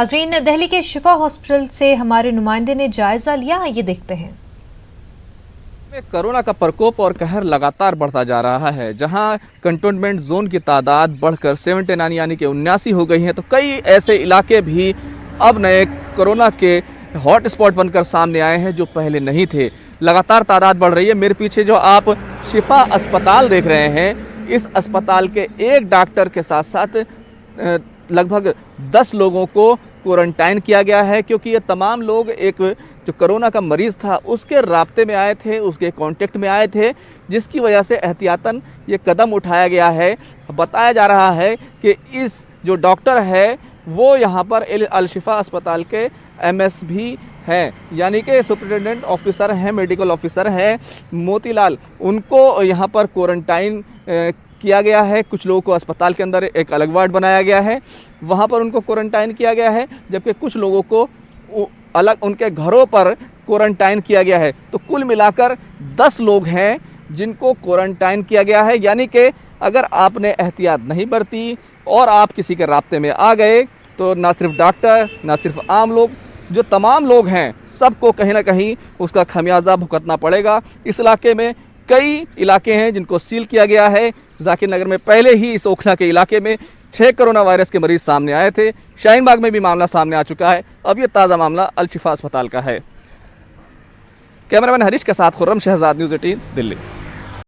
नाज़रीन, दिल्ली के शिफा हॉस्पिटल से हमारे नुमाइंदे ने जायजा लिया, ये देखते हैं। कोरोना का प्रकोप और कहर लगातार बढ़ता जा रहा है। जहां कंटेनमेंट जोन की तादाद बढ़कर 79 यानी कि 79 हो गई है, तो कई ऐसे इलाके भी अब नए कोरोना के हॉट स्पॉट बनकर सामने आए हैं जो पहले नहीं थे। लगातार तादाद बढ़ रही है। मेरे पीछे जो आप शिफा अस्पताल देख रहे हैं, इस अस्पताल के एक डॉक्टर के साथ साथ लगभग 10 लोगों को क्वारंटाइन किया गया है, क्योंकि ये तमाम लोग एक जो कोरोना का मरीज था उसके राब्ते में आए थे, उसके कांटेक्ट में आए थे, जिसकी वजह से एहतियातन ये कदम उठाया गया है। बताया जा रहा है कि इस जो डॉक्टर है वो यहाँ पर अल शिफा अस्पताल के एमएस भी हैं, यानी कि सुपरिटेंडेंट ऑफिसर हैं, मेडिकल ऑफिसर हैं मोतीलाल। उनको यहाँ पर क्वारंटाइन किया गया है। कुछ लोगों को अस्पताल के अंदर एक अलग वार्ड बनाया गया है, वहाँ पर उनको क्वारंटाइन किया गया है, जबकि कुछ लोगों को अलग उनके घरों पर क्वारंटाइन किया गया है। तो कुल मिलाकर 10 लोग हैं जिनको क्वारंटाइन किया गया है। यानी कि अगर आपने एहतियात नहीं बरती और आप किसी के राब्ते में आ गए तो ना सिर्फ डॉक्टर, ना सिर्फ आम लोग, जो तमाम लोग हैं सबको कहीं ना कहीं उसका खमियाजा भुगतना पड़ेगा। इस इलाके में कई इलाके हैं जिनको सील किया गया है। जाकिर नगर में पहले ही इस ओखला के इलाके में 6 कोरोना वायरस के मरीज सामने आए थे। शाहीन बाग में भी मामला सामने आ चुका है। अब ये ताज़ा मामला अल शिफा अस्पताल का है। कैमरामैन हरीश के साथ खुर्रम शहजाद, न्यूज़ 18 दिल्ली।